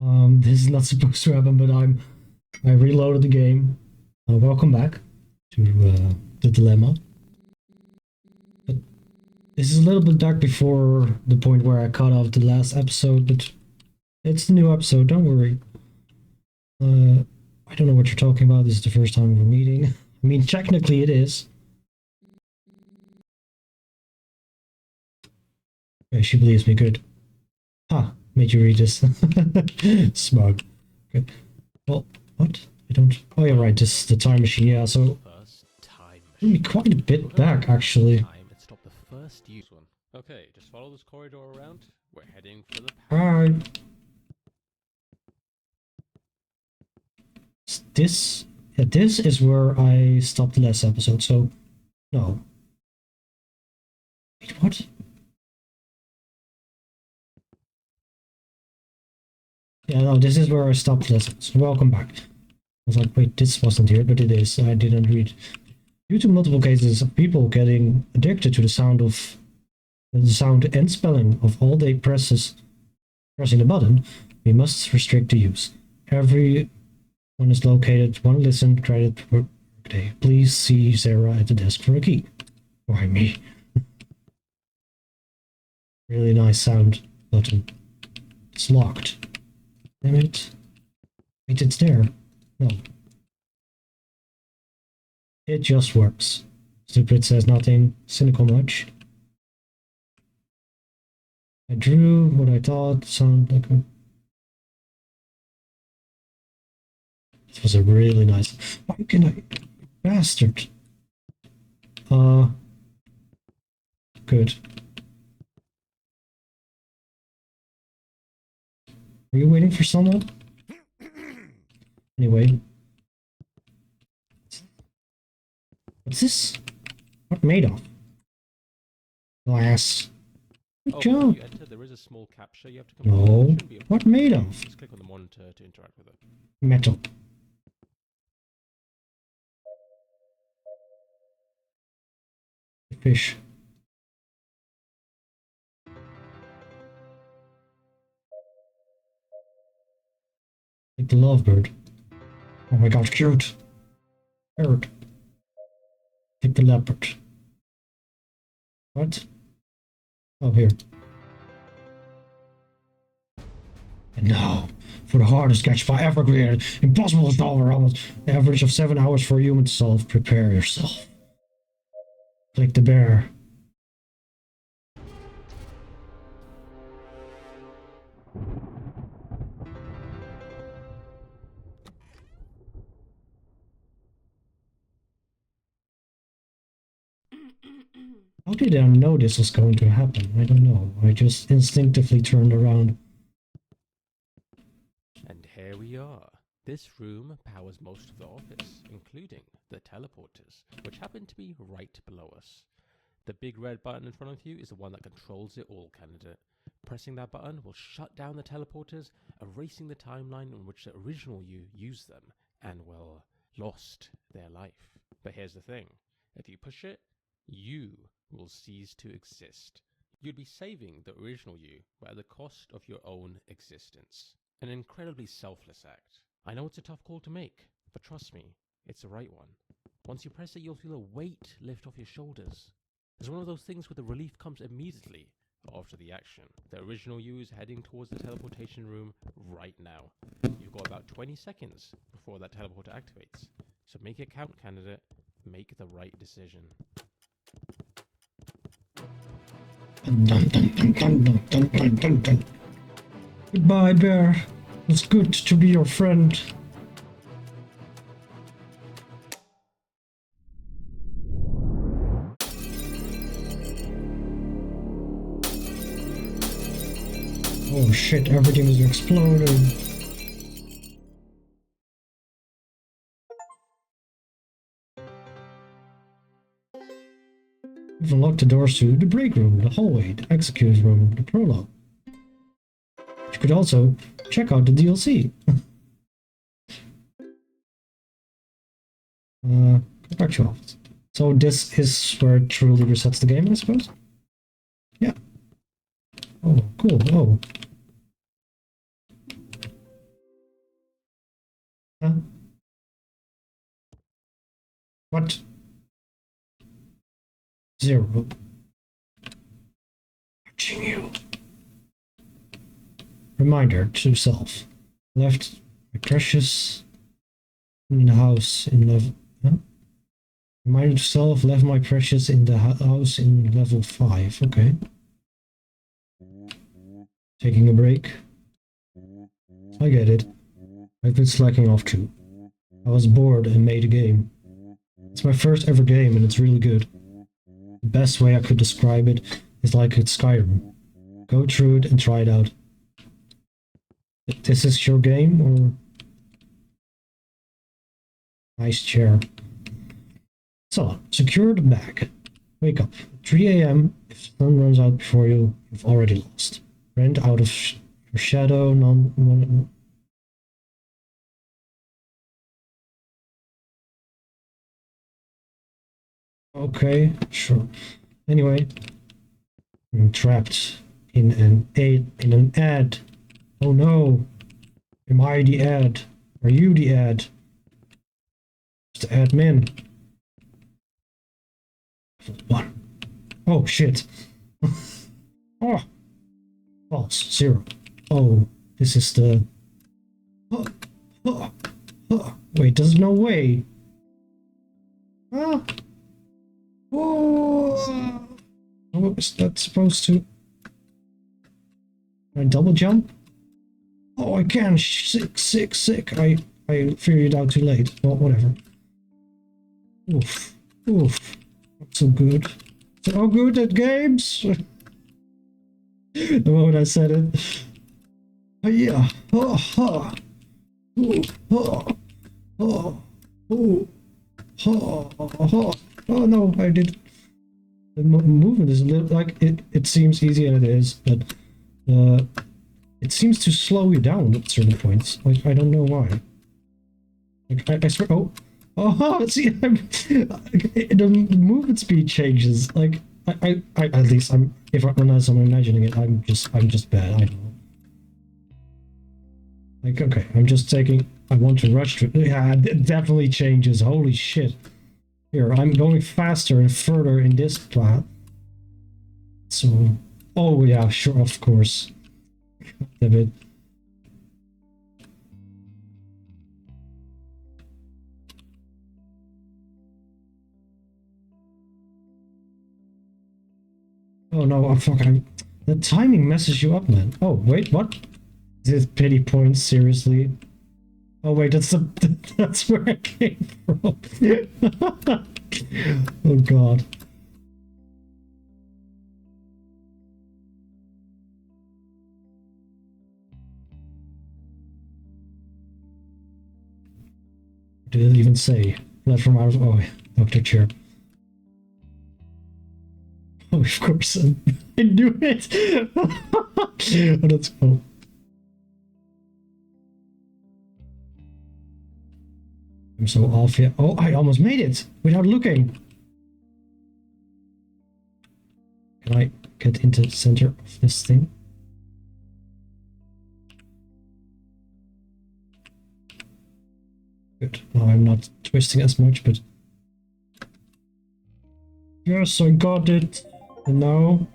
This is not supposed to happen, but I reloaded the game. Welcome back to the dilemma. But this is a little bit dark before the point where I cut off the last episode, but it's the new episode, don't worry. I don't know what you're talking about. This is the first time we're meeting. I mean, technically it is. Okay, she believes me, good. Ha, made you read this. Smug. Okay. Well, what? I don't... Oh, yeah, right, this is the time machine, yeah, so... Be quite a bit back, actually. Okay, just follow this corridor around. We're heading for the... Alright. This... Yeah, this is where I stopped the last episode, so... No. Wait, what? Yeah, no, this is where I stopped last episode. Welcome back. I was like, wait, this wasn't here, but it is. I didn't read. Due to multiple cases of people getting addicted to the sound and spelling of all day pressing the button, we must restrict the use. Everyone is located, one listen, credit per day. Please see Sarah at the desk for a key. Why me? Really nice sound button. It's locked. Damn it. Wait, it's there. No. It just works. Stupid says nothing. Cynical much. I drew what I thought sounded like a... This was a really nice... Why can I... Bastard. Good. Are you waiting for someone? Anyway. What's this? What made of? Glass. Good job. You enter, there is a small capture you have to No. What made of? Just click on the monitor to interact with it. Metal. Fish. Like the lovebird. Oh my god, cute. Bird. Like the leopard. What? Oh, here. And now, for the hardest sketch I ever created, impossible to solve almost the average of 7 hours for a human to solve. Prepare yourself. Click the bear. How did I know this was going to happen? I don't know. I just instinctively turned around. And here we are. This room powers most of the office, including the teleporters, which happen to be right below us. The big red button in front of you is the one that controls it all, candidate. Pressing that button will shut down the teleporters, erasing the timeline in which the original you used them and, well, lost their life. But here's the thing. If you push it, you will cease to exist. You'd be saving the original you, but at the cost of your own existence. An incredibly selfless act. I know it's a tough call to make, but trust me, it's the right one. Once you press it, you'll feel a weight lift off your shoulders. It's one of those things where the relief comes immediately after the action. The original you is heading towards the teleportation room right now. You've got about 20 seconds before that teleporter activates. So make it count, candidate. Make the right decision. Dun, dun, dun, dun, dun, dun, dun, dun, dun. Goodbye, bear. It's good to be your friend. Oh shit, everything is exploding. We've unlocked the doors to the break room, the hallway, the execute room, the prologue. You could also check out the DLC. Go back to office. So this is where it truly resets the game, I suppose? Yeah. Oh, cool. Oh. Huh? What? 0. Watching you. Reminder to self. Left my precious in the house in level. Huh? Reminder to self. Left my precious in the house in level 5. Okay. Taking a break. I get it. I've been slacking off too. I was bored and made a game. It's my first ever game and it's really good. The best way I could describe it is like it's Skyrim. Go through it and try it out. This is your game, or? Nice chair. So, secure the bag. Wake up. 3 a.m. If the sun runs out before you, you've already lost. Rent out of your shadow, Okay, sure. Anyway, I'm trapped in an ad. Oh no. Am I the ad? Are you the ad? It's the admin. 1. Oh shit. Oh. False. 0. Oh, this is the. Wait, there's no way. Huh? Oh. What was that supposed to? Can I double jump? Oh, I can. Sick. I figured it out too late. Well, whatever. Oof. Not so good. So good at games. The moment I said it. Yeah. Oh no, I did. The movement is a little like it seems easy and it is, but it seems to slow you down at certain points. Like, I don't know why. Like, I swear. Oh, see, the movement speed changes. Like, I at least unless I'm imagining it, I'm just bad. I don't know. Like, okay, I'm just taking. I want to rush to. Yeah, it definitely changes. Holy shit! Here, I'm going faster and further in this plot. So, oh yeah, sure, of course. Damn it. Oh no, oh fuck, the timing messes you up, man. Oh, wait, what? This pity points, seriously? Oh wait, that's where I came from. Oh god. Did it even say? Platform out of Dr. Chair. Oh, of course, I knew it. Oh, that's cool. I'm so off here. Oh, I almost made it without looking. Can I get into the center of this thing? Good. Now I'm not twisting as much, but yes, I got it. And now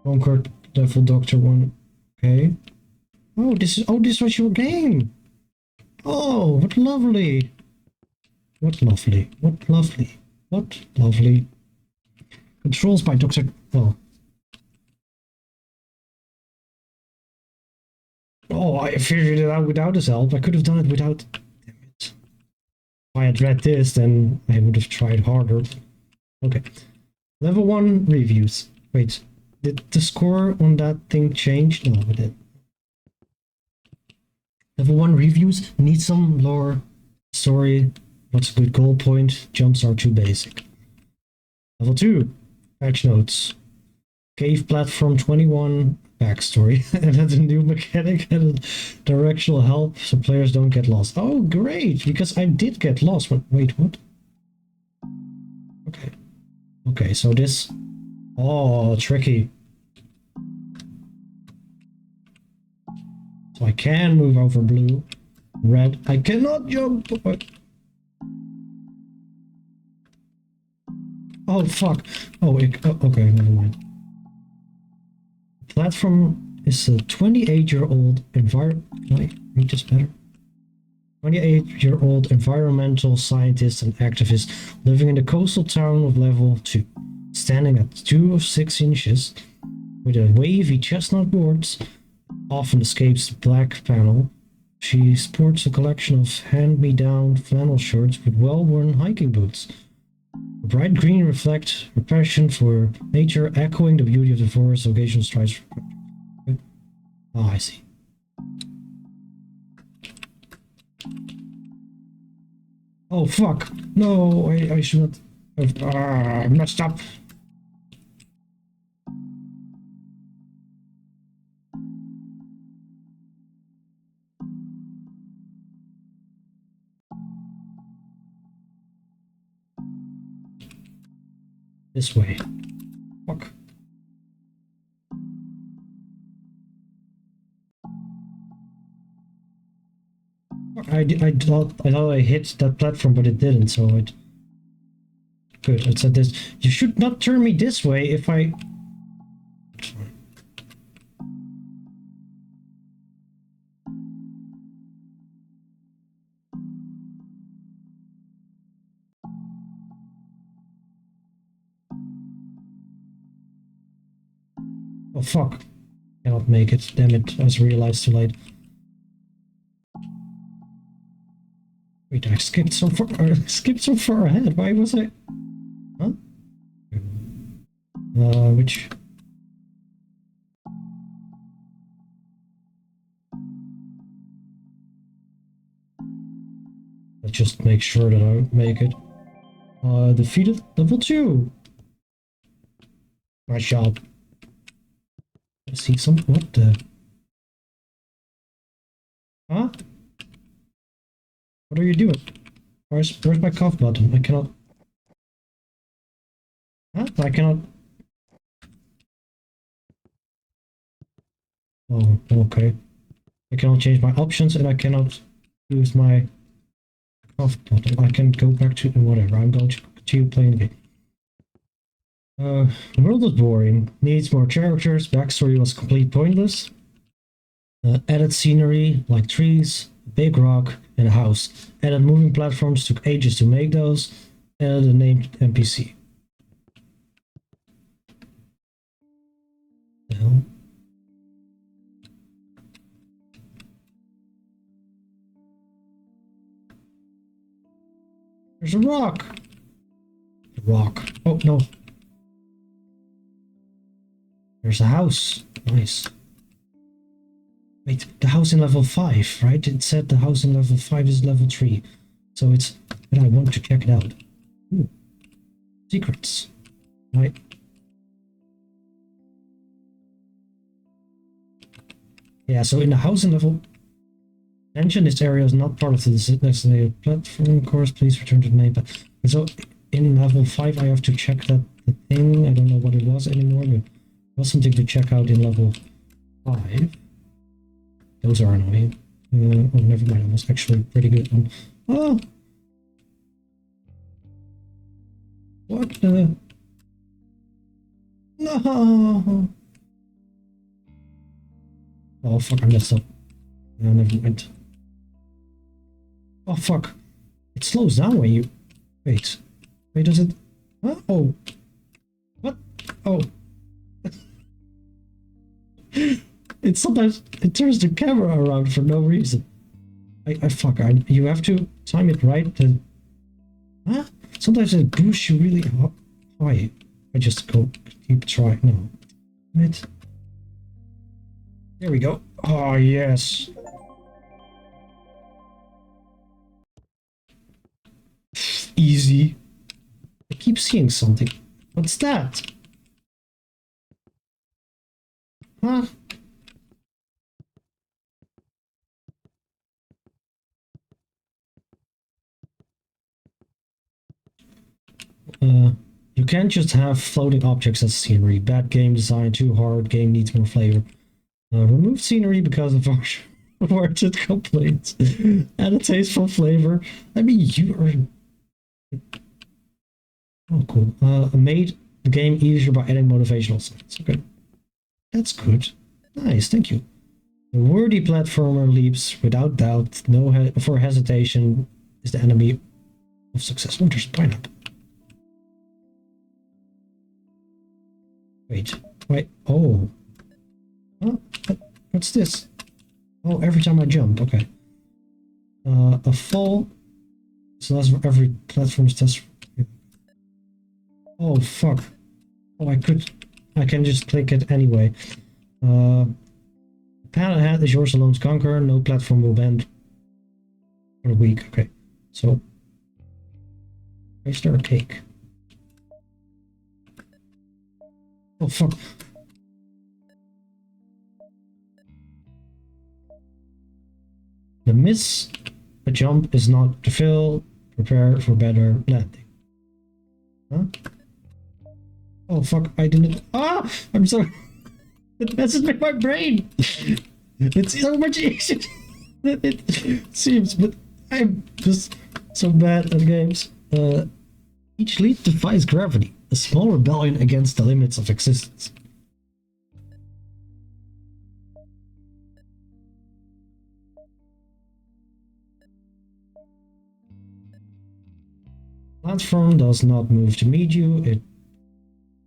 conquered level Doctor 1. Okay. Oh, this was your game. Oh, what lovely. What lovely. What lovely. What lovely. Controls by Dr. Oh. Oh, I figured it out without his help. I could have done it without. Damn it. If I had read this, then I would have tried harder. Okay. Level 1 reviews. Wait, did the score on that thing change? No, it didn't. Level 1 reviews need some lore. Story. What's a good goal point? Jumps are too basic. Level 2. Patch notes. Cave platform 21. Backstory. And a new mechanic and directional help so players don't get lost. Oh, great! Because I did get lost. Wait, what? Okay. Okay, so this... Oh, tricky. So I can move over blue. Red. I cannot jump. Oh fuck. Oh, okay, never mind. Platform is a 28-year-old environment. Can I read this better? 28-year-old environmental scientist and activist living in the coastal town of Level 2. Standing at 2 of 6 inches, with a wavy chestnut boards, often escapes the black panel. She sports a collection of hand-me-down flannel shirts with well-worn hiking boots. The bright green reflects her passion for nature, echoing the beauty of the forest. Occasional strides. Oh, I see. Oh fuck! No, I should not. I messed up. This way. Fuck. I thought I hit that platform, but it didn't. So it. Good. It said this. You should not turn me this way if I. Oh fuck. Cannot make it. Damn it. I was realized too late. Wait, I skipped so far. I skipped so far ahead. Why was I? Huh? Which? Let's just make sure that I make it. Defeated level 2. Nice job. I see some. What the? Huh? What are you doing? Where's my cough button? I cannot. Huh? I cannot. Oh, okay. I cannot change my options and I cannot use my cough button. I can go back to whatever. I'm going to continue playing the game. The world was boring. Needs more characters. Backstory was complete pointless. Added scenery like trees, a big rock, and a house. Added moving platforms. Took ages to make those. Added a named NPC. The hell? There's a rock. A rock. Oh no. There's a house. Nice. Wait, the house in level 5, right? It said the house in level 5 is level 3. So it's... But I want to check it out. Ooh. Secrets. Right. Yeah, so in the house in level... Mention this area is not part of the designated platform course. Please return to the main path. So in level 5 I have to check that the thing. I don't know what it was anymore, but... was something to check out in level 5. Those are annoying. Oh, never mind. I was actually pretty good on. Oh! What the? No! Oh fuck, I messed up. No, never mind. Oh fuck. It slows down when you... Wait. Wait, does it... Huh? Oh. What? Oh. It sometimes it turns the camera around for no reason. You have to time it right. Huh? Sometimes it boosts you really high. I just keep trying. No, it. There we go. Oh yes. Easy. I keep seeing something. What's that? Huh? You can't just have floating objects as scenery. Bad game design, too hard, game needs more flavor. Remove scenery because of our... Warranted complaints. And a tasteful flavor. I mean, you are... Oh, cool. Made the game easier by adding motivational signs. Okay. That's good. Nice, thank you. The wordy platformer leaps without doubt, for hesitation, is the enemy of success. Oh, there's a pineapple. Wait. Oh. Huh? What's this? Oh, every time I jump. Okay. A fall. So that's for every platform's test. Oh, fuck. Oh, I can just click it anyway. Path ahead is yours alone to conquer. No platform will bend for a week. Okay. So. Is there a cake? Oh, fuck. The miss a jump is not to fail. Prepare for better landing. Huh? Oh, fuck. I didn't. Ah! I'm sorry. It messes with my brain. It's so much easier than it seems, but I'm just so bad at games. Each leap defies gravity. A small rebellion against the limits of existence. Platform does not move to meet you. It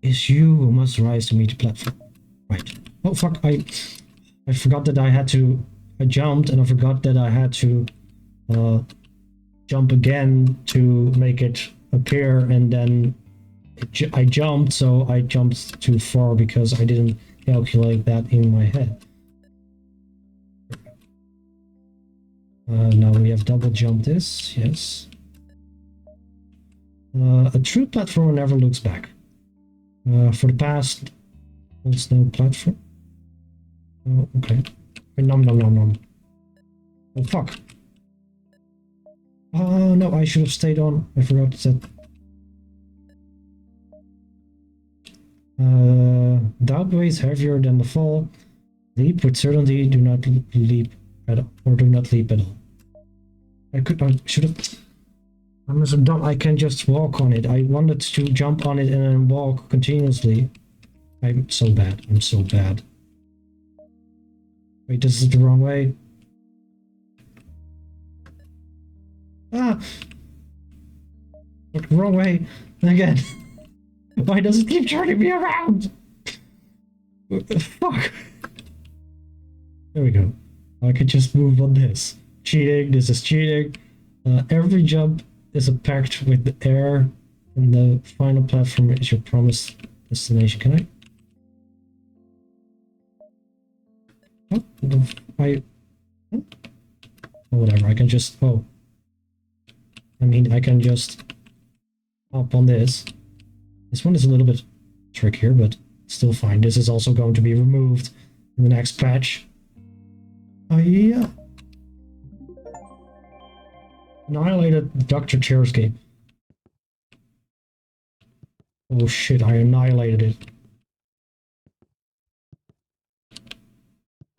is you who must rise to meet the platform. Right. Oh fuck, I forgot that I had to... I jumped and I forgot that I had to jump again to make it appear, and then I jumped, so I jumped too far because I didn't calculate that in my head. Now we have double jump this, yes. A true platformer never looks back. For the past, there's no platform. Oh, okay. Nom nom nom nom. Oh fuck. Oh no, I should have stayed on. I forgot that. Doubt weighs heavier than the fall. Leap with certainty. Do not leap at all, or do not leap at all. I should have. I'm so dumb. I can just walk on it. I wanted to jump on it and then walk continuously. I'm so bad. I'm so bad. Wait, this is the wrong way. Ah! Look, wrong way. Again. Why does it keep turning me around? Fuck. There we go. I could just move on this. Cheating. This is cheating. Every jump is a pact with the air, and the final platform is your promised destination. Can I? Oh, oh, whatever. I can just. Oh. I mean, I can just hop on this. This one is a little bit trickier, but still fine. This is also going to be removed in the next patch. Oh, yeah. Annihilated Dr. Chair's game. Oh shit, I annihilated it.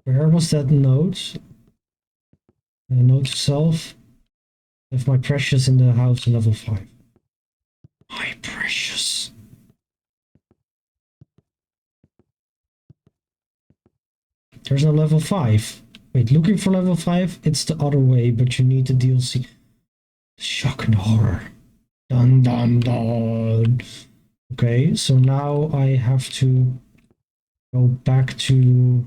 Where was that note? Note to self. I have my precious in the house in level 5. My precious. There's no level 5. Wait, looking for level 5? It's the other way, but you need the DLC. Shock and horror. Dun dun dun. Okay, so now I have to go back to...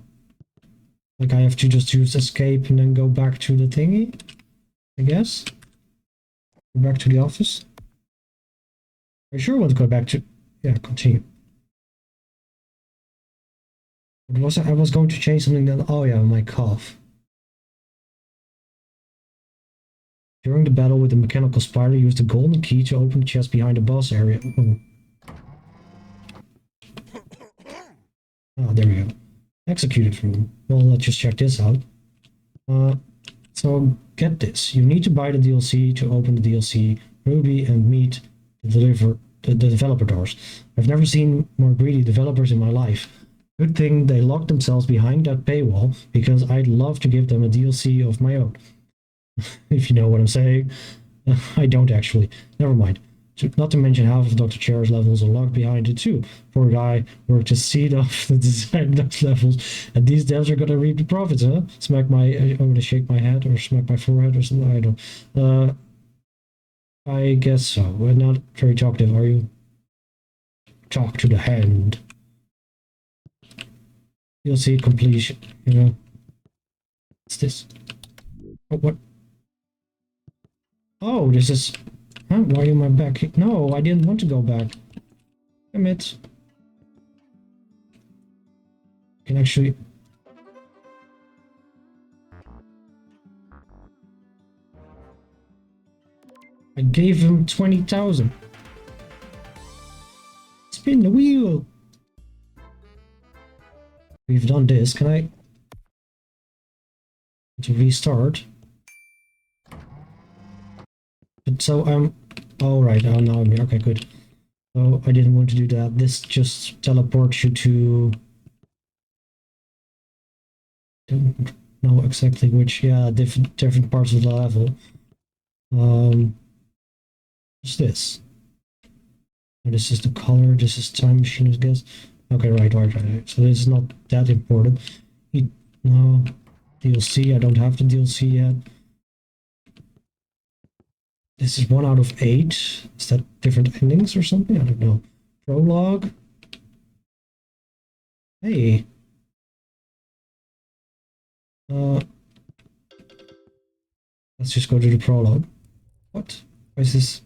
Like, I have to just use escape and then go back to the thingy, I guess. Go back to the office. I sure want to go back to... Yeah, continue. I was going to change something then... Oh yeah, my cough. During the battle with the mechanical spider, use the golden key to open the chest behind the boss area. Oh, there we go. Executed room. Well, let's just check this out. So, get this. You need to buy the DLC to open the DLC Ruby and meet the developer doors. I've never seen more greedy developers in my life. Good thing they locked themselves behind that paywall, because I'd love to give them a DLC of my own. If you know what I'm saying. I don't actually. Never mind. Not to mention half of Dr. Chair's levels are locked behind it too. Poor guy worked his seat off to design those levels, and these devs are gonna reap the profits, huh? Smack my, I'm gonna shake my head or smack my forehead or something. I don't. I guess so. We're not very talkative, are you? Talk to the hand. You'll see completion. You know. What's this? Oh, what? Oh, this is. Huh? Why am I back? No, I didn't want to go back. Damn it. Can actually. I gave him 20,000. Spin the wheel. We've done this. Can I? To restart. But so oh right, oh now I'm here. Okay, good. So I didn't want to do that. This just teleports you to. Don't know exactly which. Yeah, different parts of the level. What's this? Oh, this is the color. This is time machine, I guess. Okay, right. So this is not that important. No DLC. I don't have the DLC yet. This is 1 out of 8. Is that different endings or something? I don't know. Prologue. Hey. Let's just go to the prologue. What? Why is this?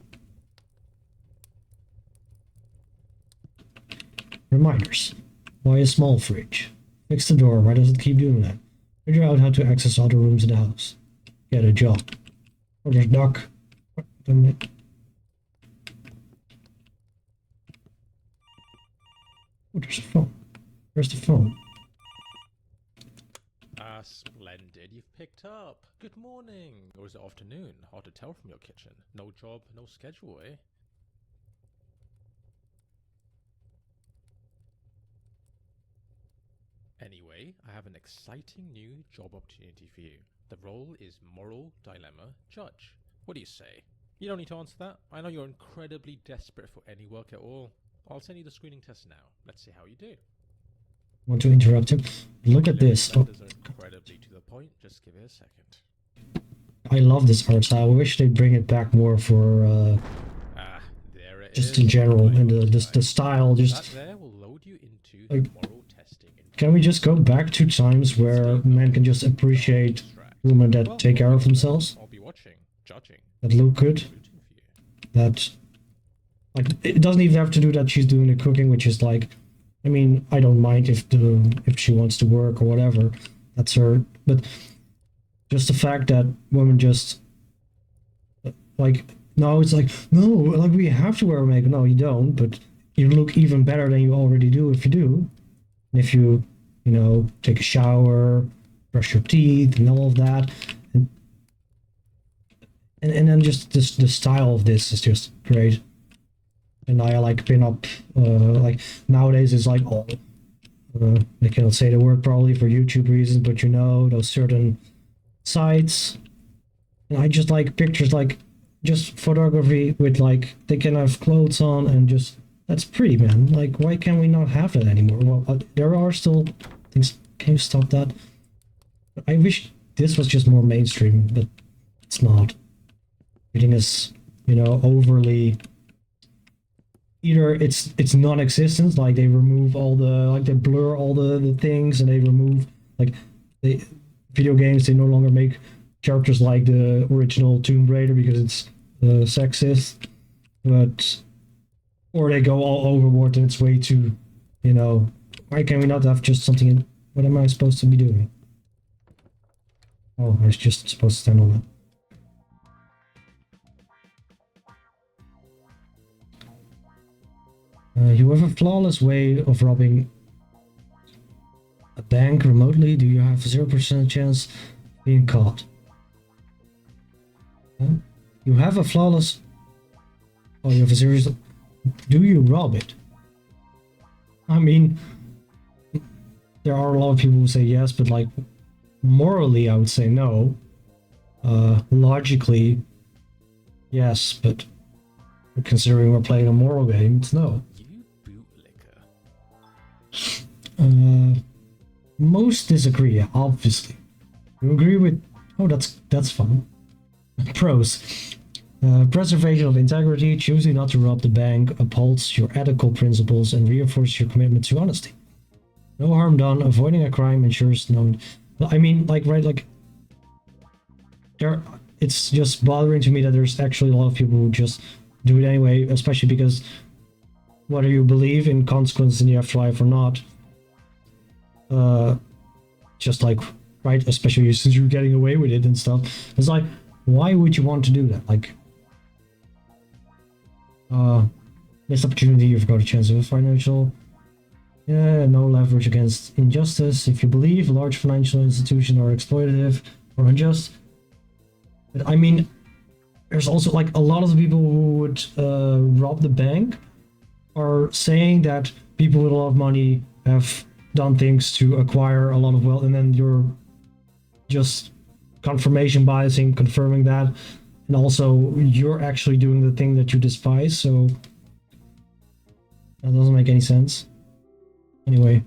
Reminders. Why a small fridge? Fix the door. Why does it keep doing that? Figure out how to access other rooms in the house. Get a job. Oh, there's Doc. What the minute? Oh, there's a phone. Where's the phone? Ah, splendid. You've picked up. Good morning. Or is it afternoon? Hard to tell from your kitchen. No job, no schedule, eh? Anyway, I have an exciting new job opportunity for you. The role is Moral Dilemma Judge. What do you say? You don't need to answer that. I know you're incredibly desperate for any work at all. I'll send you the screening test now. Let's see how you do. Want to interrupt him? Look at this. Oh. Are incredibly to the point. Just give it a second. I love this art style. I wish they'd bring it back more for there it just is. in general, and the style. Just that there will load you into like, the moral testing. can we just go back to times where men can just appreciate women that take care of themselves? I'll be watching, judging. That look good. That, like, it doesn't even have to do that she's doing the cooking, which is like, I mean, I don't mind if she wants to work or whatever. That's her. But just the fact that women just like, no, it's like, no, like, we have to wear makeup. No, you don't. But you look even better than you already do if you do. And if you know, take a shower, brush your teeth, and all of that. And then just the style of this is just great. And I like pin up, like nowadays it's like, oh, I cannot say the word probably for YouTube reasons, but you know, those certain sites. And I just like pictures, like just photography with like, they can have clothes on and just, that's pretty, man. Like, why can we not have that anymore? Well, there are still things, can you stop that? I wish this was just more mainstream, but it's not. Everything is, you know, overly, either it's non-existent, like they remove all the, like they blur all the things, and they remove, like, they video games, they no longer make characters like the original Tomb Raider because it's sexist, but, or they go all overboard and it's way too, you know, why can we not have just something in, what am I supposed to be doing? Oh, I was just supposed to stand on that. You have a flawless way of robbing a bank remotely. Do you have a 0% chance being caught? Huh? You have a flawless... Oh, you have a serious... Do you rob it? I mean... there are a lot of people who say yes, but like morally, I would say no. Logically, yes, but considering we're playing a moral game, it's no. You bootlicker. Most disagree, obviously. You agree with... Oh, that's fun. Pros. Preservation of integrity, choosing not to rob the bank, upholds your ethical principles and reinforces your commitment to honesty. No harm done, avoiding a crime ensures no... I mean, like, right, like... It's just bothering to me that there's actually a lot of people who just do it anyway, especially because whether you believe in consequences in the afterlife or not, just like, right, especially since you're getting away with it and stuff, it's like, why would you want to do that? Like, missed opportunity, you've got a chance of a financial, no leverage against injustice. If you believe large financial institutions are exploitative or unjust, but I mean, there's also like a lot of the people who would rob the bank are saying that people with a lot of money have done things to acquire a lot of wealth, and then you're just confirmation biasing, confirming that, and also you're actually doing the thing that you despise, so that doesn't make any sense. Anyway,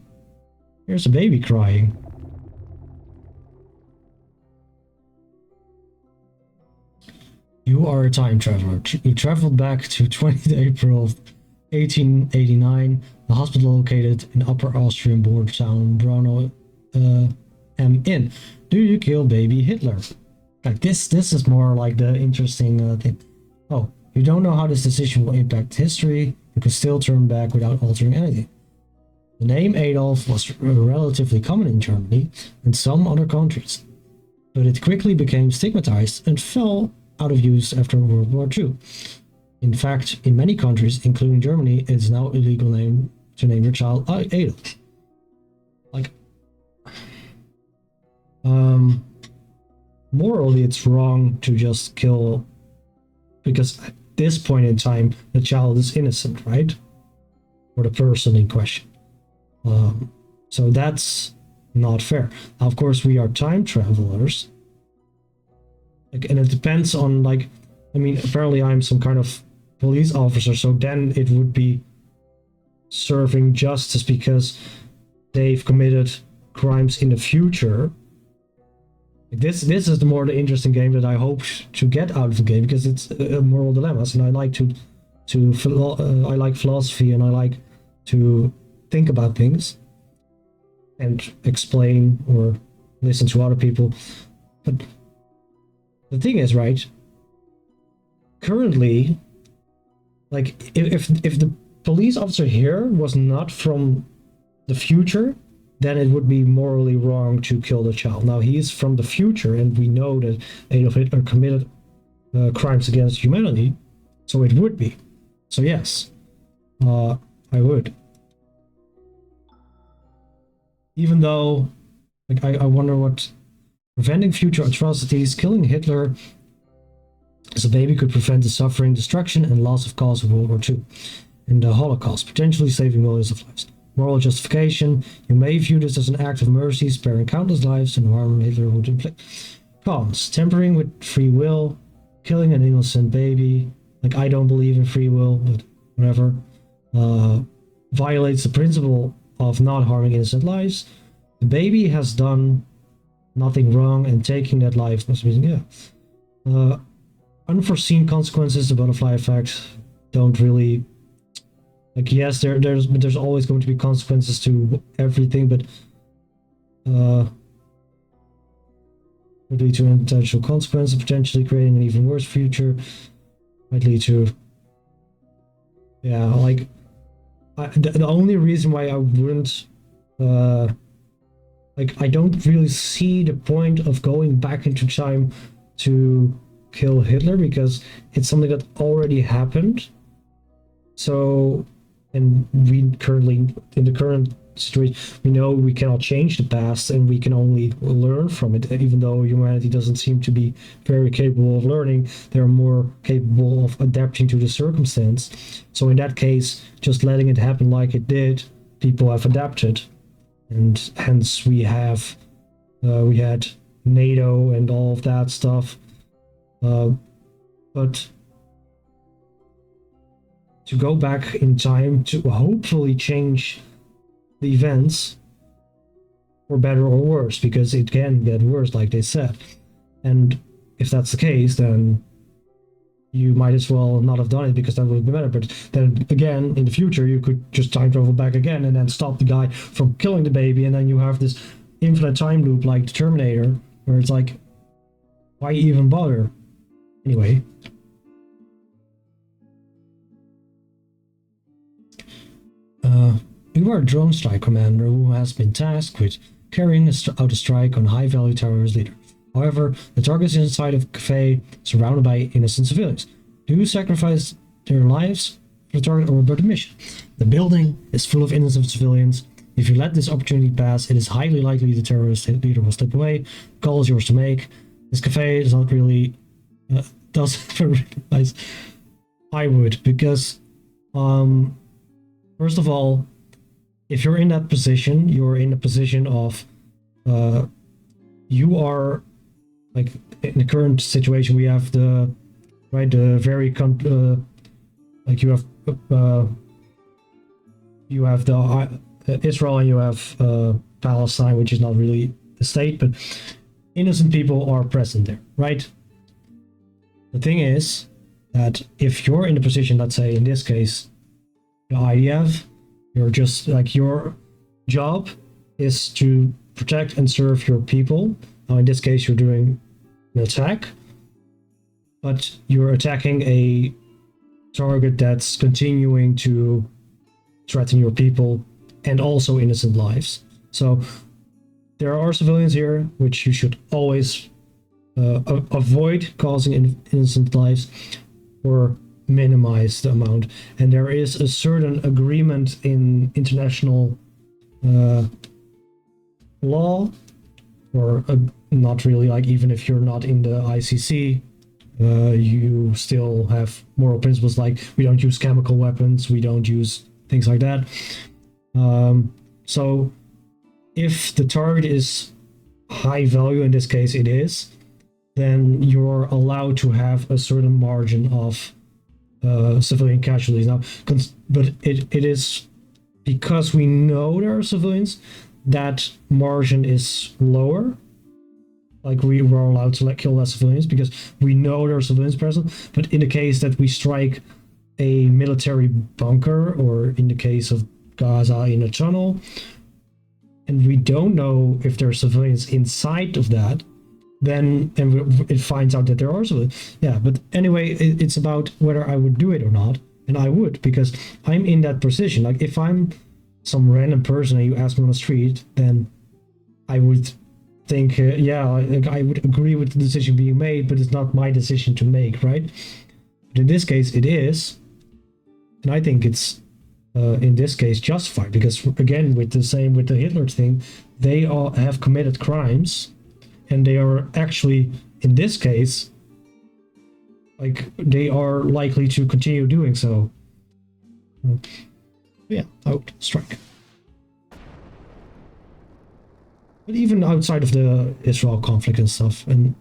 here's a baby crying. You are a time traveler. You traveled back to 20th April of 1889, the hospital located in Upper Austrian border town Brno am in. Do you kill baby Hitler? Like this is more like the interesting thing. Oh, you don't know how this decision will impact history. You can still turn back without altering anything. The name Adolf was relatively common in Germany and some other countries, but it quickly became stigmatized and fell out of use after World War II. In fact, in many countries, including Germany, it's now illegal to name your child Adolf. Like, morally, it's wrong to just kill, because at this point in time, the child is innocent, right? Or the person in question. So that's not fair. Now, of course, we are time travelers. Like, and it depends on, like, I mean, apparently I'm some kind of police officer, so then it would be serving justice because they've committed crimes in the future. This is the more interesting game that I hope to get out of the game, because it's moral dilemmas, and I like I like philosophy, and I like to think about things and explain or listen to other people. But the thing is, right, currently, like, if the police officer here was not from the future, then it would be morally wrong to kill the child. Now, he is from the future, and we know that Adolf Hitler committed crimes against humanity, so it would be. So yes, I would. Even though, like, I wonder what... Preventing future atrocities, killing Hitler as a baby could prevent the suffering, destruction, and loss of cause of World War II and the Holocaust, potentially saving millions of lives. Moral justification, you may view this as an act of mercy, sparing countless lives and harm Hitler would inflict. Cons, tampering with free will, killing an innocent baby, like, I don't believe in free will, but whatever, violates the principle of not harming innocent lives. The baby has done nothing wrong, and taking that life must be, unforeseen consequences, the butterfly effect, don't really, like, yes, there's always going to be consequences to everything, but would lead to unintentional consequences, potentially creating an even worse future, might lead to, like, the only reason why I wouldn't, like, I don't really see the point of going back into time to kill Hitler, because it's something that already happened. So, and we currently, in the current situation, we know we cannot change the past, and we can only learn from it. Even though humanity doesn't seem to be very capable of learning, they're more capable of adapting to the circumstance. So in that case, just letting it happen like it did, people have adapted. and hence we had NATO and all of that stuff. But to go back in time to hopefully change the events for better or worse, because it can get worse, like they said. And if that's the case, then you might as well not have done it, because that would be better. But then again, in the future, you could just time travel back again and then stop the guy from killing the baby, and then you have this infinite time loop like the Terminator, where it's like, why even bother? Anyway. You are a drone strike commander who has been tasked with carrying out a strike on a high-value terrorist leader. However, the target is inside of a cafe surrounded by innocent civilians. Do you sacrifice their lives for the target or abort the mission? The building is full of innocent civilians. If you let this opportunity pass, it is highly likely the terrorist leader will slip away. The call is yours to make. This cafe is not really doesn't realize. I would, because first of all, if you're in that position, you're in a position of you are, like, in the current situation, we have the very like you have the Israel, and you have Palestine, which is not really a state, but innocent people are present there, right? The thing is that if you're in a position, let's say in this case, the IDF, you're just like, your job is to protect and serve your people. Now, in this case, you're doing an attack, but you're attacking a target that's continuing to threaten your people and also innocent lives. So there are civilians here, which you should always avoid causing innocent lives, or minimize the amount. And there is a certain agreement in international law, or not really, like, even if you're not in the ICC, you still have moral principles, like we don't use chemical weapons, we don't use things like that. So if the target is high value, in this case it is, then you're allowed to have a certain margin of civilian casualties. Now, but it is because we know there are civilians, that margin is lower. Like, we were allowed to kill less civilians because we know there are civilians present. But in the case that we strike a military bunker, or in the case of Gaza, in a tunnel, and we don't know if there are civilians inside of that, then it finds out that there are civilians. Yeah, but anyway, it's about whether I would do it or not. And I would, because I'm in that position. Like, if I'm some random person and you ask me on the street, then I would think, yeah, I would agree with the decision being made, but it's not my decision to make, right? But in this case, it is. And I think it's, in this case, justified, because, again, with the Hitler thing, they all have committed crimes, and they are actually, in this case, like, they are likely to continue doing so. Yeah, I would strike. But even outside of the Israel conflict and stuff, and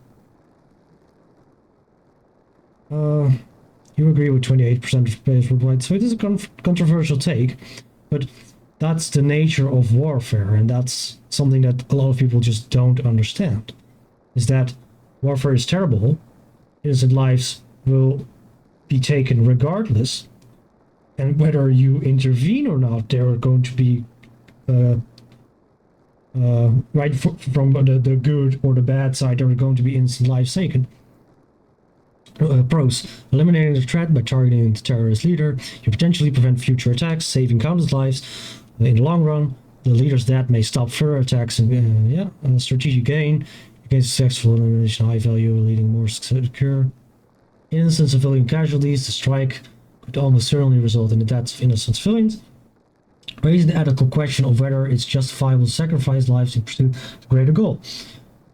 you agree with 28% of players worldwide, so it is a controversial take, but that's the nature of warfare, and that's something that a lot of people just don't understand, is that warfare is terrible, innocent lives will be taken regardless, and whether you intervene or not, there are going to be right from the good or the bad side, there are going to be innocent lives taken. Pros: eliminating the threat by targeting the terrorist leader, you potentially prevent future attacks, saving countless lives. In the long run, the leader's death may stop further attacks, and strategic gain against successful elimination, high value, leading more secure. Innocent civilian casualties: the strike could almost certainly result in the deaths of innocent civilians, raising the ethical question of whether it's justifiable to sacrifice lives in pursuit of the greater goal.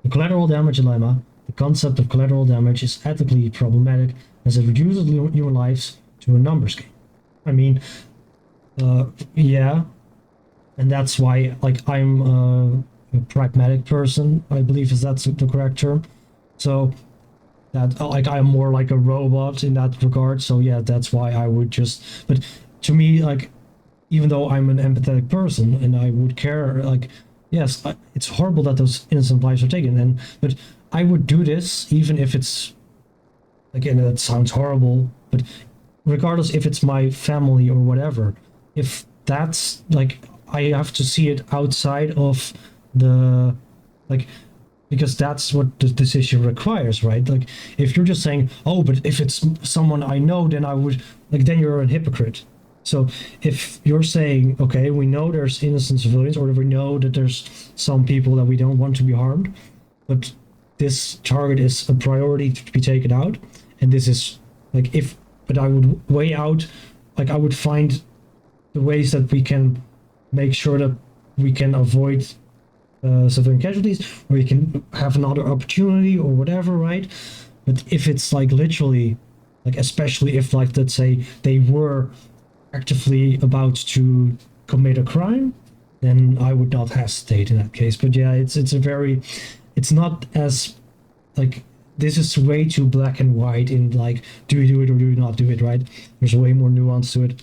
The collateral damage dilemma. The concept of collateral damage is ethically problematic, as it reduces human lives to a numbers game. I mean, yeah, and that's why like I'm a pragmatic person. I believe is that's the correct term. So that like I'm more like a robot in that regard. So yeah, that's why I would just. But to me, like even though I'm an empathetic person and I would care, like yes, it's horrible that those innocent lives are taken, and but I would do this even if it's again that sounds horrible, but regardless if it's my family or whatever, if that's like I have to see it outside of the like because that's what the decision requires, right? Like if you're just saying, oh, but if it's someone I know, then I would like then you're a hypocrite. So if you're saying, okay, we know there's innocent civilians, or we know that there's some people that we don't want to be harmed, but this target is a priority to be taken out, and this is like if, but I would weigh out, like I would find the ways that we can make sure that we can avoid civilian casualties, or you can have another opportunity or whatever, right? But if it's like literally, like especially if like let's say they were actively about to commit a crime, then I would not hesitate in that case. But yeah, it's a very, it's not as like this is way too black and white in like do you do it or do you not do it, right? There's way more nuance to it.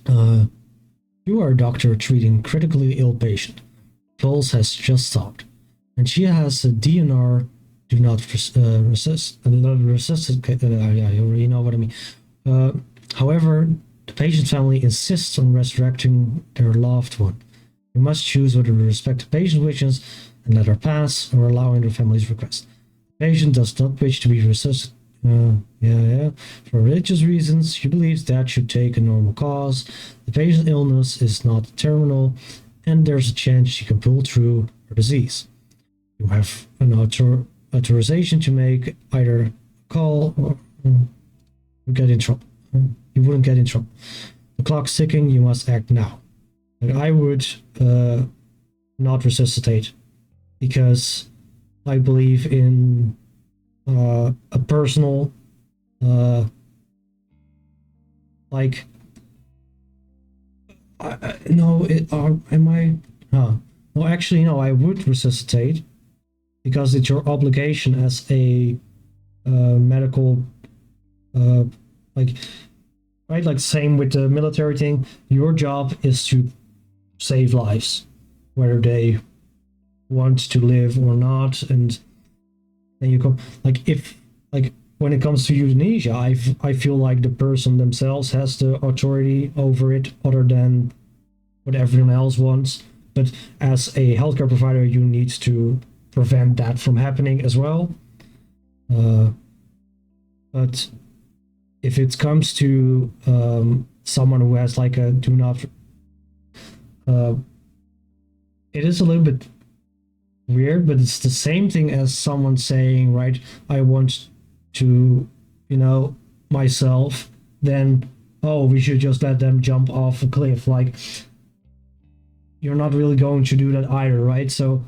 Uh, you are a doctor treating critically ill patient. Pulse has just stopped, and she has a DNR. Do not resist. Yeah, you already know what I mean. Uh, However, the patient's family insists on resurrecting their loved one. You must choose whether to respect the patient's wishes and let her pass, or allowing the family's request. The patient does not wish to be resuscitated. For religious reasons, she believes that should take a normal course. The patient's illness is not terminal, and there's a chance she can pull through her disease. You have an authorization to make either a call or you get in trouble. You wouldn't get in trouble. The clock's ticking. You must act now. Like I would not resuscitate because I believe in a personal like no it am I no actually no I would resuscitate because it's your obligation as a medical uh, like right like same with the military thing, your job is to save lives whether they want to live or not, and then you come like if like when it comes to euthanasia, I feel like the person themselves has the authority over it other than what everyone else wants, but as a healthcare provider you need to prevent that from happening as well. But if it comes to someone who has like a do not uh, it is a little bit weird, but it's the same thing as someone saying, right, I want to, myself, then, oh, we should just let them jump off a cliff. Like, you're not really going to do that either, right? So,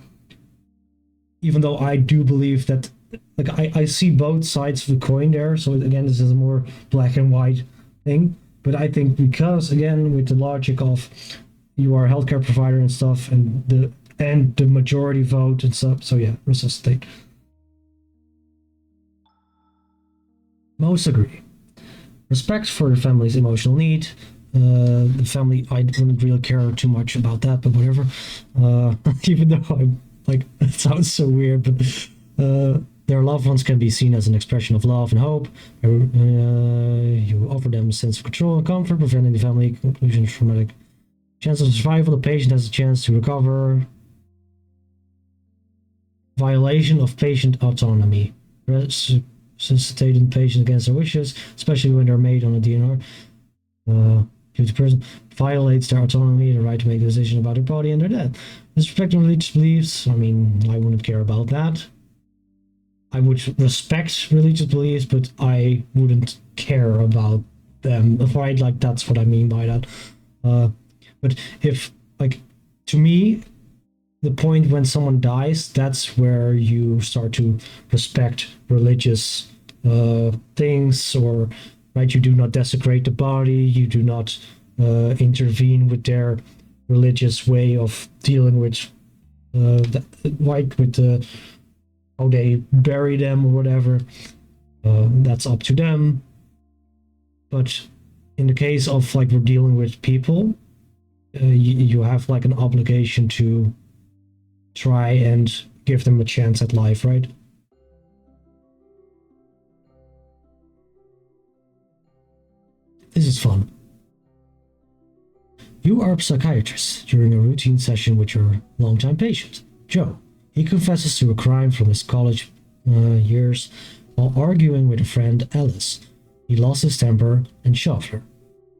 even though I do believe that, like, I see both sides of the coin there. So, again, this is a more black and white thing. But I think because, again, with the logic of you are a healthcare provider and stuff, and the majority vote and stuff. So yeah, resuscitate. Most agree. Respect for the family's emotional need. The family, I wouldn't really care too much about that, but whatever. Even though I'm like, it sounds so weird, but their loved ones can be seen as an expression of love and hope. You offer them a sense of control and comfort, preventing the family conclusion of traumatic. Chance of survival, the patient has a chance to recover. Violation of patient autonomy. Resuscitating patient against their wishes, especially when they're made on a DNR. If the person violates their autonomy, the right to make a decision about their body and their death. Disrespecting religious beliefs, I mean, I wouldn't care about that. I would respect religious beliefs, but I wouldn't care about them. Right? Like, that's what I mean by that. But if, like, to me, the point when someone dies, that's where you start to respect religious things, or right? You do not desecrate the body. You do not intervene with their religious way of dealing with how they bury them or whatever. That's up to them. But in the case of like we're dealing with people, you have like an obligation to try and give them a chance at life, right? This is fun. You are a psychiatrist during a routine session with your longtime patient, Joe. He confesses to a crime from his college years while arguing with a friend, Alice. He lost his temper and shoved her.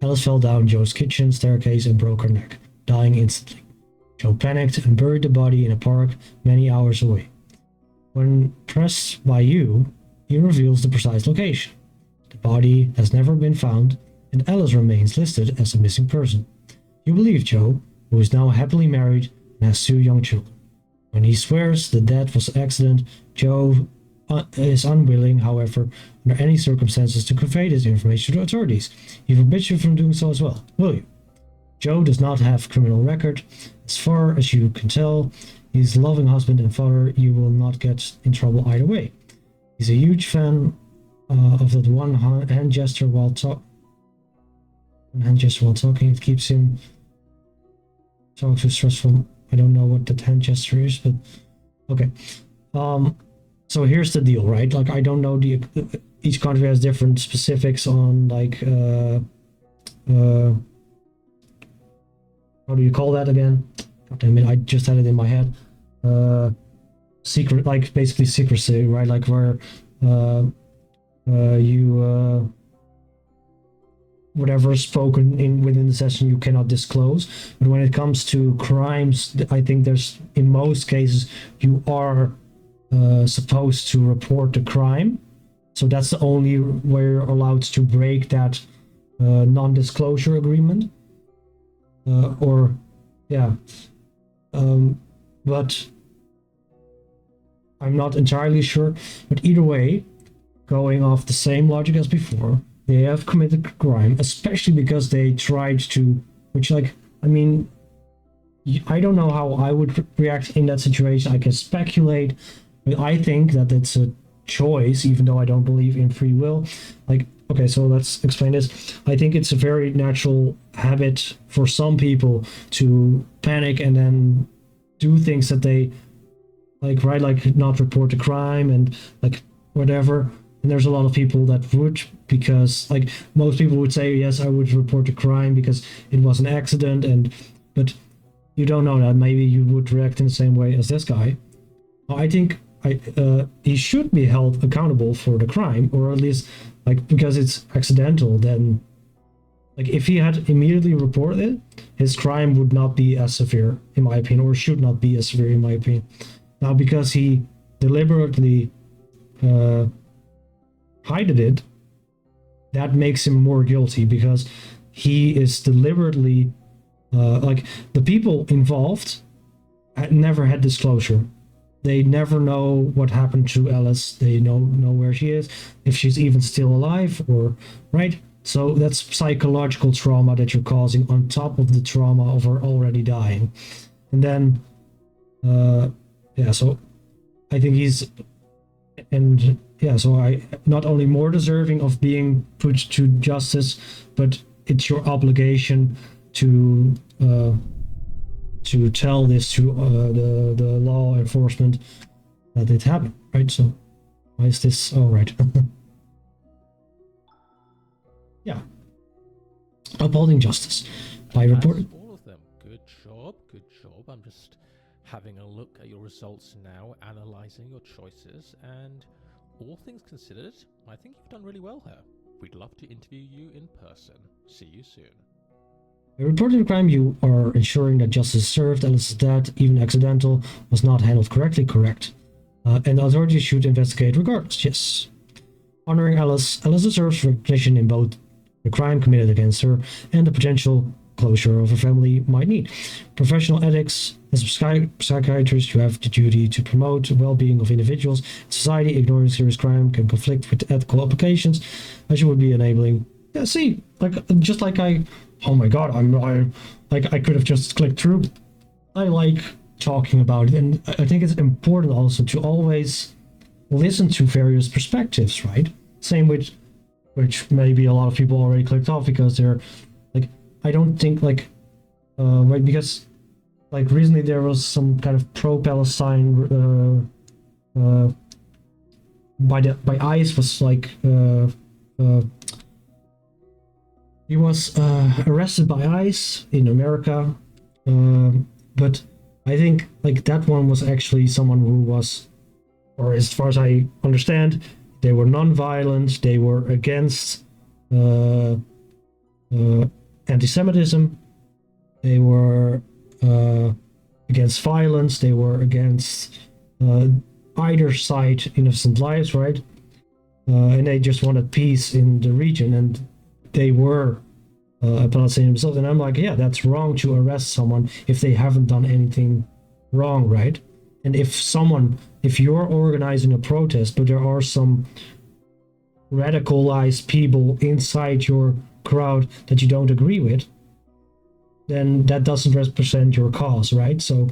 Alice fell down Joe's kitchen staircase and broke her neck, dying instantly. Joe panicked and buried the body in a park many hours away. When pressed by you, he reveals the precise location. The body has never been found, and Alice remains listed as a missing person. You believe Joe, who is now happily married and has 2 young children. When he swears the death was an accident, Joe is unwilling, however, under any circumstances to convey this information to authorities. He forbids you from doing so as well, will you? Joe does not have a criminal record. As far as you can tell, he's a loving husband and father. You will not get in trouble either way. He's a huge fan of that one hand gesture while talking. It keeps him so stressful. I don't know what that hand gesture is, but okay. So here's the deal, right? Like I don't know each country has different specifics on like how do you call that again? God damn it, I just had it in my head. Secret, like basically secrecy, right? Like where you whatever is spoken in within the session you cannot disclose. But when it comes to crimes, I think there's in most cases you are supposed to report the crime. So that's the only way you're allowed to break that non-disclosure agreement. But I'm not entirely sure. But either way, going off the same logic as before, they have committed a crime, especially because they tried to, which like, I mean, I don't know how I would react in that situation. I can speculate, but I think that it's a choice, even though I don't believe in free will. Like, okay, so let's explain this. I think it's a very natural habit for some people to panic and then do things that they like, right? Like not report the crime and like whatever. And there's a lot of people that would, because like most people would say, yes, I would report the crime because it was an accident, but you don't know that. Maybe you would react in the same way as this guy. I think he should be held accountable for the crime, or at least like because it's accidental. Then, like if he had immediately reported it, his crime would not be as severe, in my opinion, or should not be as severe, in my opinion. Now, because he deliberately hided it, that makes him more guilty because he is deliberately like the people involved never had disclosure. They never know what happened to Alice. They know where she is, if she's even still alive, or right. So that's psychological trauma that you're causing on top of the trauma of her already dying. And then so I think he's, and yeah, so I not only more deserving of being put to justice, but it's your obligation to tell this to the law enforcement that it happened, right? So why is this all right? Yeah, upholding justice by reporting. All of them. Good job. Good job. I'm just having a look at your results now, analyzing your choices, and all things considered, I think you've done really well here. We'd love to interview you in person. See you soon. By reporting the crime, you are ensuring that justice is served. Alice's death, even accidental, was not handled correctly. Correct. And the authorities should investigate regardless. Yes. Honoring Alice deserves recognition in both the crime committed against her and the potential closure of a family might need. Professional ethics. As a psychiatrist, you have the duty to promote the well-being of individuals. Society ignoring serious crime can conflict with ethical obligations, as you would be enabling. Yeah, see, like just like oh my god, I could have just clicked through. I like talking about it, and I think it's important also to always listen to various perspectives, right? Same with which maybe a lot of people already clicked off because they're like, I don't think like right, because like recently there was some kind of pro-Palestine by ICE was like he was arrested by ICE in America, but I think like that one was actually someone who was, or as far as I understand, they were non-violent. They were against anti-Semitism. They were against violence. They were against either side innocent lives, right? And they just wanted peace in the region, and they were a Palestinian themselves. And I'm like, yeah, that's wrong to arrest someone if they haven't done anything wrong, right? And if you're organizing a protest, but there are some radicalized people inside your crowd that you don't agree with, then that doesn't represent your cause, right? So,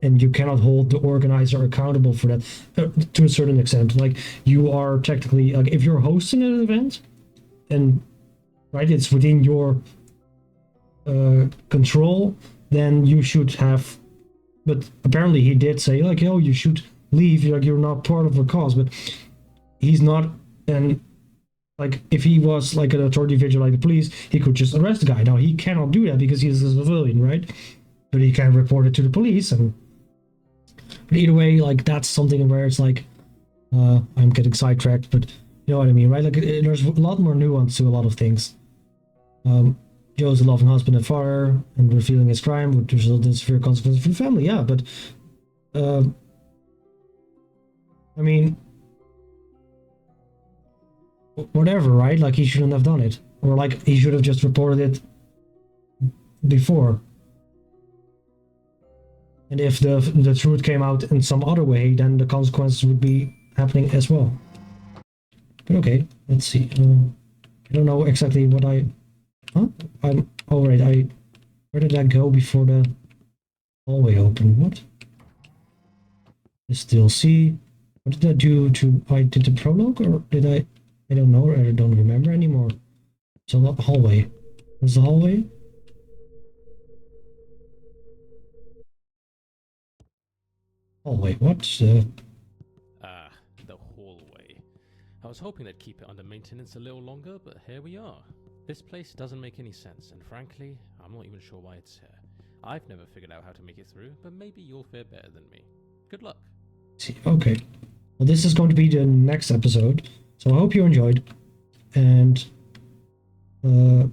and you cannot hold the organizer accountable for that to a certain extent. Like, you are technically, like, if you're hosting an event, and right, it's within your control, then you should have. But apparently, he did say like, "Oh, you should leave. You're not part of the cause." But he's not, and like, if he was like an authority figure like the police, he could just arrest the guy. Now he cannot do that because he's a civilian, right? But he can report it to the police, and but either way, like, that's something where it's like, I'm getting sidetracked, but you know what I mean, right? Like, there's a lot more nuance to a lot of things. Joe's a loving husband and father, and revealing his crime would result in severe consequences for the family. Yeah, but I mean, whatever, right? Like, he shouldn't have done it, or like he should have just reported it before. And if the truth came out in some other way, then the consequences would be happening as well. But okay, let's see. I don't know exactly what I. Huh? I'm alright. Where did I go before the hallway opened? What? Still see. What did I do to? I did the prologue, or did I? I don't know. I don't remember anymore. So what hallway? Was the hallway? Hallway. What? The hallway. I was hoping they'd keep it under maintenance a little longer, but here we are. This place doesn't make any sense, and frankly, I'm not even sure why it's here. I've never figured out how to make it through, but maybe you'll fare better than me. Good luck. See, okay. Well, this is going to be the next episode, so I hope you enjoyed. And yeah,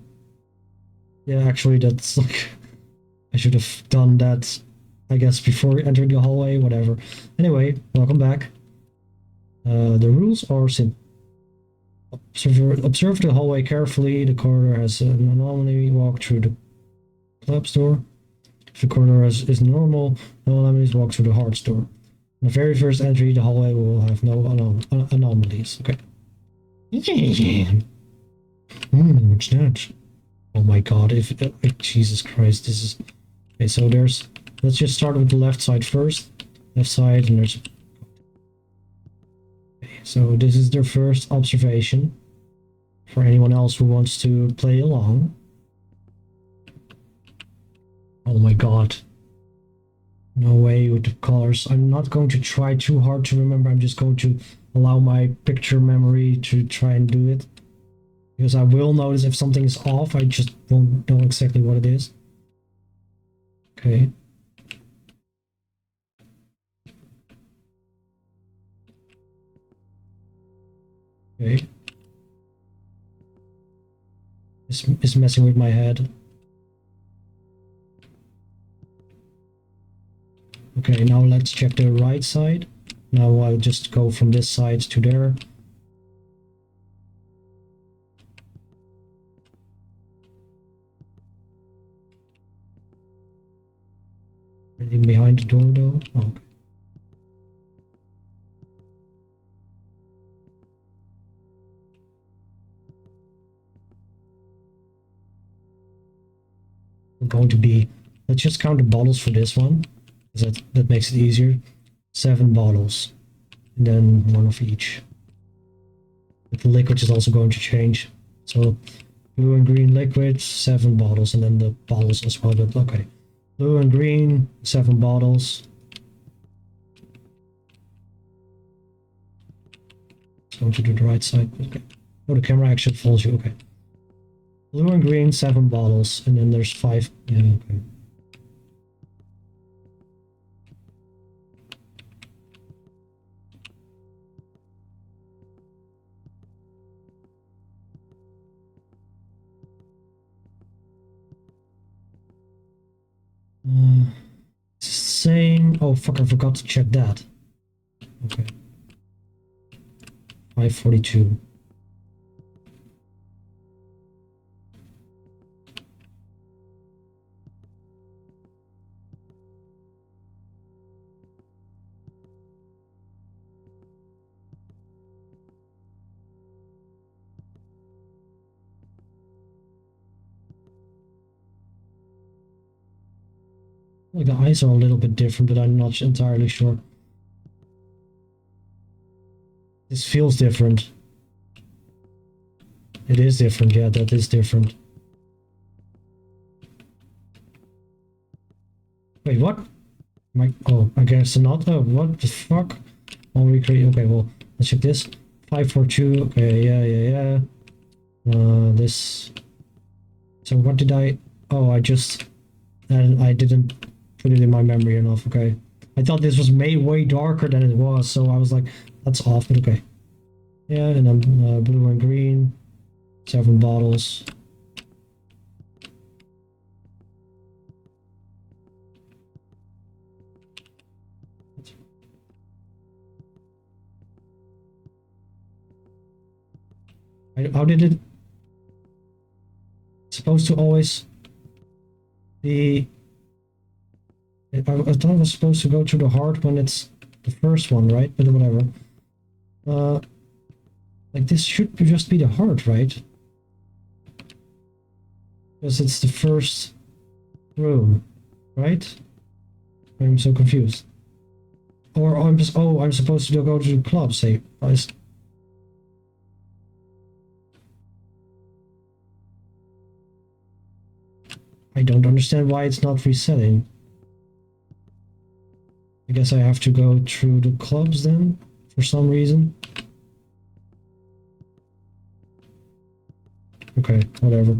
actually, that's like, I should have done that, I guess, before entering the hallway. Whatever. Anyway, welcome back. The rules are simple. Observe the hallway carefully. The corridor has an anomaly. Walk through the collapse door. If the corridor is normal, no anomalies. Walk through the hard door. On the very first entry, the hallway will have no anomalies. Okay. What's that? Oh my god! Jesus Christ, this is. Okay, so there's. Let's just start with the left side first. Left side, and there's. So this is their first observation for anyone else who wants to play along. Oh my god. No way with the colors. I'm not going to try too hard to remember. I'm just going to allow my picture memory to try and do it. Because I will notice if something is off. I just won't know exactly what it is. Okay. Okay. It's messing with my head. Okay, now let's check the right side. Now I'll just go from this side to there. Anything behind the door though? Oh, okay. We're going to be, let's just count the bottles for this one, because that makes it easier. 7 bottles, and then 1 of each. But the liquid is also going to change. So blue and green liquid, 7 bottles, and then the bottles as well, but okay. Blue and green, 7 bottles. It's going to do the right side, okay. Oh, the camera actually follows you, okay. Blue and green, 7 bottles, and then there's 5, yeah, okay. Same. Oh fuck! I forgot to check that. Okay. 542. Like the eyes are a little bit different, but I'm not entirely sure. This feels different. It is different, yeah, that is different. Wait, what? Oh, I guess not. Oh, what the fuck? I'll recreate. Okay, well, let's check this. 542. Okay, yeah. This. So what did I? Oh, I just. And I didn't put it in my memory enough. Okay, I thought this was way darker than it was, so I was like, that's off. But okay. Yeah, and then blue and green. 7 bottles. How did it supposed to always be? I thought it was supposed to go to the heart when it's the first one, right? But whatever. Like this should just be the heart, right? Because it's the first room, right? I'm so confused. Or I'm just, oh, I'm supposed to go to the club, say. I don't understand why it's not resetting. I guess I have to go through the clubs then, for some reason. Okay, whatever.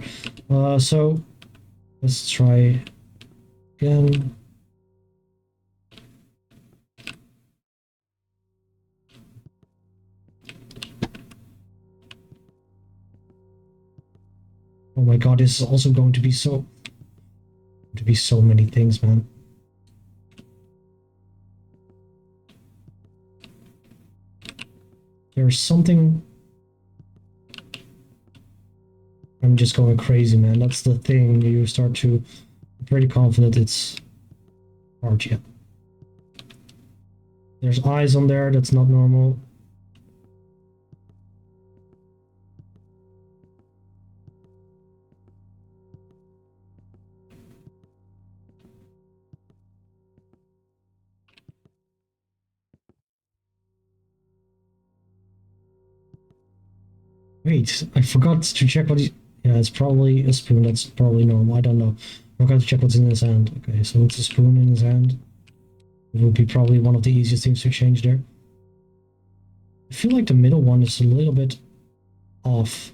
So, let's try again. Oh my god, this is also going to be so many things, man. There's something. I'm just going crazy, man. That's the thing. You start to be pretty confident it's hard yet. There's eyes on there. That's not normal. Wait, I forgot to check what he... Yeah, it's probably a spoon. That's probably normal. I don't know. I forgot to check what's in his hand. Okay, so it's a spoon in his hand. It would be probably one of the easiest things to change there. I feel like the middle one is a little bit off.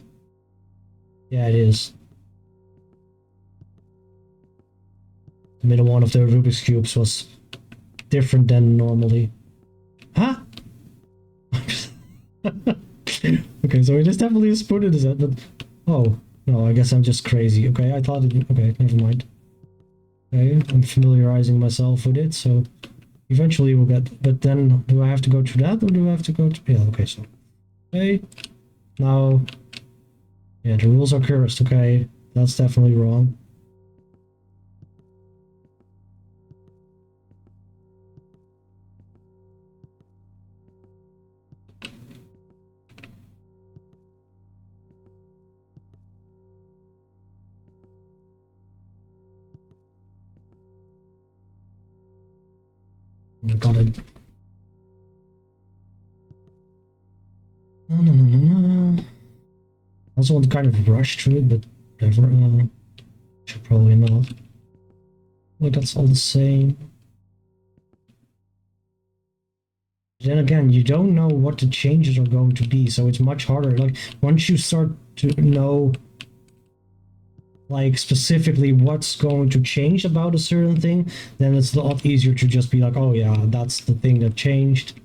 Yeah, it is. The middle one of the Rubik's Cubes was different than normally. Huh? Okay, so it is definitely a spoon in his head, but... Oh, no, I guess I'm just crazy. Okay, I thought it... Okay, never mind. Okay, I'm familiarizing myself with it, so... Eventually we'll get... But then, do I have to go to that, or do I have to go to... Yeah, okay, so... Okay. Now... Yeah, the rules are cursed, okay. That's definitely wrong. Oh my god, no. I also want to kind of rush through it, but whatever. Should probably not. Like that's all the same. Then again, you don't know what the changes are going to be, so it's much harder. Like once you start to know like specifically what's going to change about a certain thing, then it's a lot easier to just be like, oh yeah, that's the thing that changed.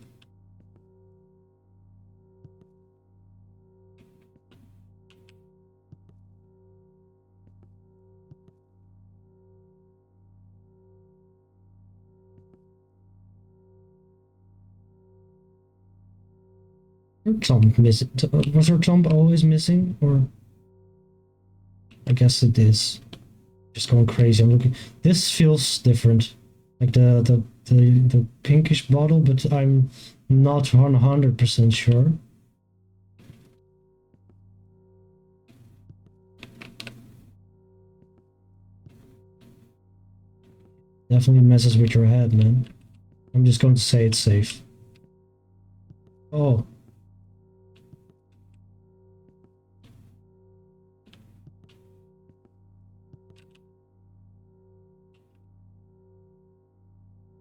Thumb missing. Was her thumb always missing, or I guess it is. Just going crazy. I'm looking. This feels different, like the pinkish bottle, but I'm not 100% sure. Definitely messes with your head, man. I'm just going to say it's safe. Oh.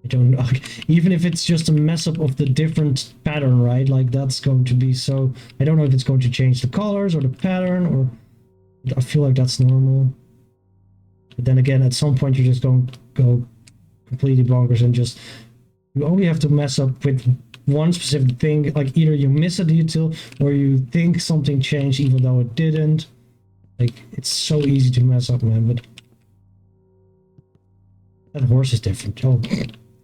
I don't know. Even if it's just a mess up of the different pattern, right? Like that's going to be so. I don't know if it's going to change the colors or the pattern, or I feel like that's normal. But then again, at some point, you're just going to go completely bonkers and just. You only have to mess up with one specific thing. Like either you miss a detail or you think something changed even though it didn't. Like it's so easy to mess up, man. But that horse is different. Oh.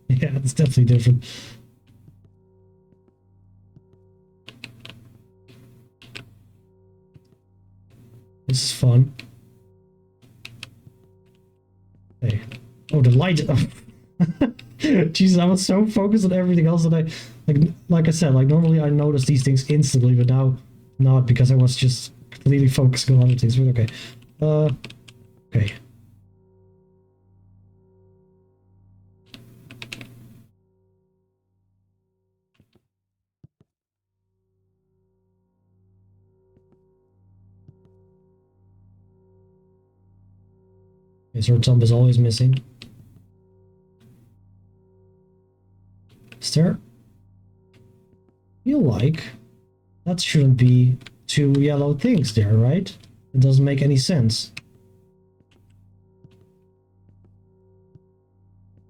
Yeah, it's definitely different. This is fun. Hey. Oh, the light. Jesus, I was so focused on everything else that like I said, like normally I notice these things instantly, but now not because I was just completely focusing on other things. But okay. Okay. Her thumb is always missing. Is there? Feel like that shouldn't be two yellow things there, right? It doesn't make any sense.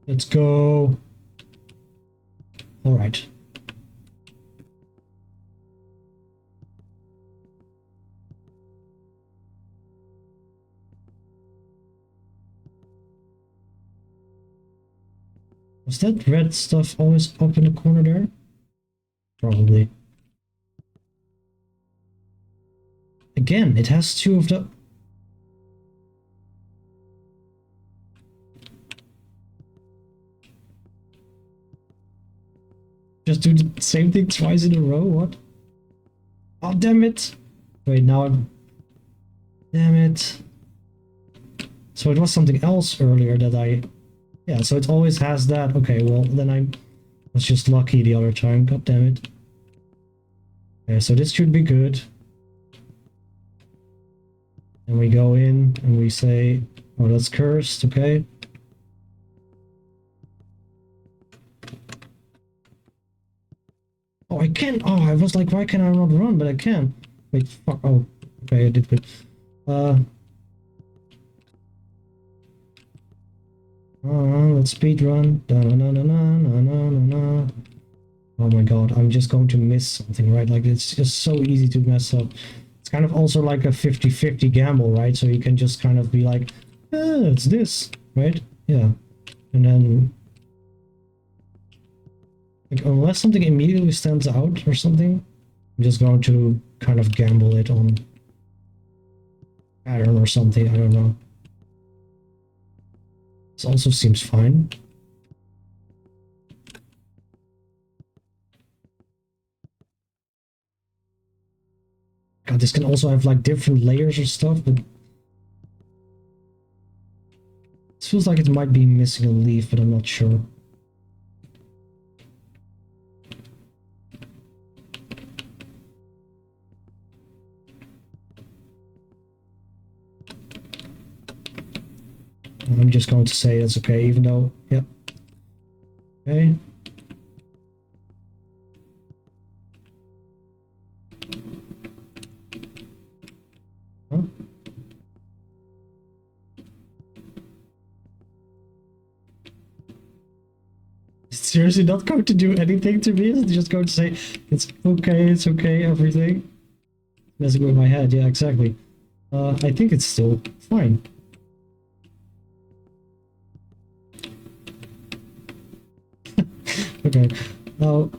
Let's go. All right. Was that red stuff always up in the corner there? Probably. Again, it has two of the... Just do the same thing twice in a row? What? Oh, damn it! Wait, now I'm... Damn it. So it was something else earlier that I... Yeah, so it always has that. Okay, well, then I was just lucky the other time. God damn it. Okay, so this should be good. And we go in and we say, oh, that's cursed, okay. Oh, I can. Oh, I was like, why can I not run? But I can. Wait, fuck. Oh, okay, I did good. Let's speed run. Da -na -na -na -na -na -na -na. Oh my god, I'm just going to miss something, right? Like, it's just so easy to mess up. It's kind of also like a 50-50 gamble, right? So you can just kind of be like, it's this, right? Yeah. And then... Like, unless something immediately stands out or something, I'm just going to kind of gamble it on pattern or something, I don't know. This also seems fine. God, this can also have like different layers or stuff, but... This feels like it might be missing a leaf, but I'm not sure. I'm just going to say that's okay, even though, yep. Okay. Huh? It's seriously not going to do anything to me? It's just going to say, it's okay, everything. Messing with my head, yeah, exactly. I think it's still fine. Okay, now...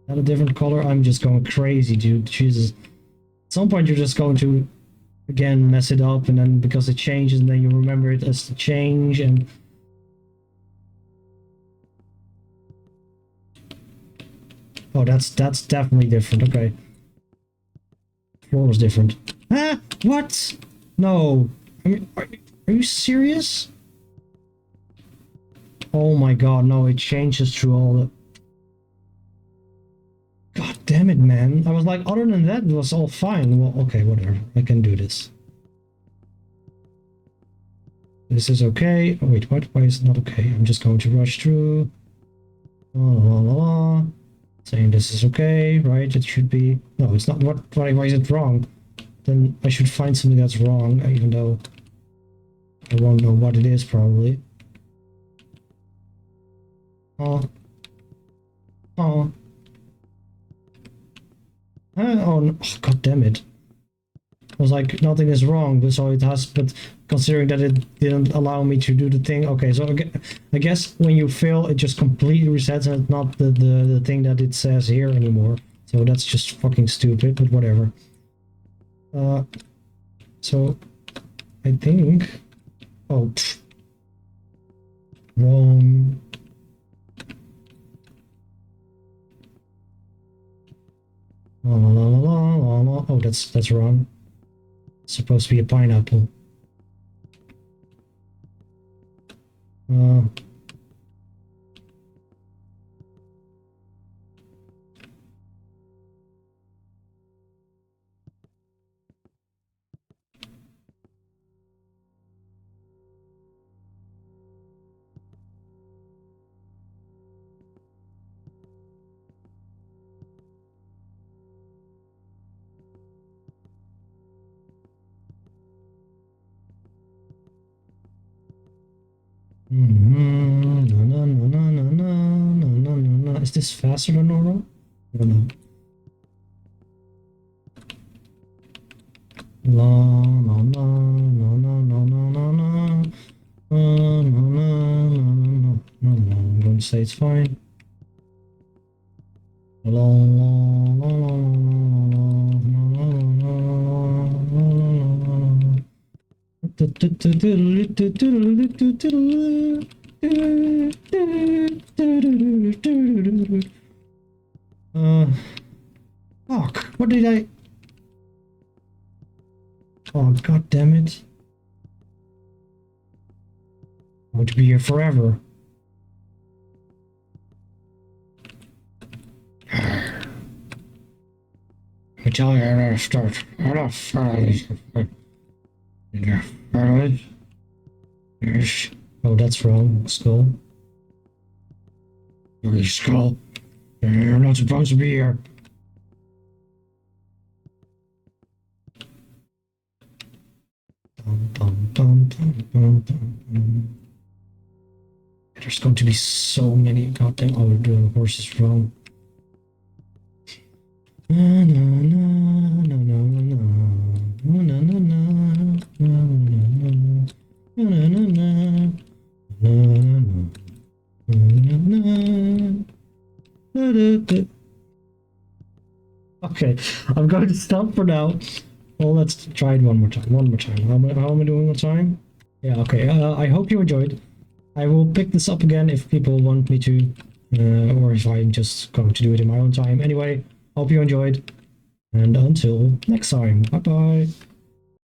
Add a different color? I'm just going crazy, dude. Jesus. At some point you're just going to, again, mess it up, and then because it changes, and then you remember it as the change, and... Oh, that's definitely different, okay. Floor was different. Ah! What? No. I mean, are you serious? Oh my god, no, it changes through all the... God damn it, man. I was like, other than that, it was all fine. Well, okay, whatever. I can do this. This is okay. Oh, wait, what? Why is it not okay? I'm just going to rush through. La, la, la, la. Saying this is okay, right? It should be... No, it's not. Why is it wrong? Then I should find something that's wrong, even though I won't know what it is, probably. Oh. Oh. Oh, no. Oh, god damn it. I was like, nothing is wrong, but so it has, but considering that it didn't allow me to do the thing, okay, so I guess when you fail, it just completely resets and it's not the thing that it says here anymore. So that's just fucking stupid, but whatever. So I think, oh, pfft. Wrong. La, la, la, la, la, la. Oh, that's wrong. It's supposed to be a pineapple. Is this faster than normal? I don't know. La la la la la la la la la. I'm going to say it's fine. La la la la fuck, what did I... Oh, god damn it. I want to be here forever. Let me tell you how to start. Oh, that's wrong. Skull. Okay, skull. You're not supposed to be here. There's going to be so many goddamn... Oh, the horse is wrong. Okay, I'm going to stop for now. Well, let's try it one more time. How am I doing on time? Yeah, okay. I hope you enjoyed. I will pick this up again if people want me to, or if I'm just going to do it in my own time. Anyway, hope you enjoyed, and until next time, bye bye.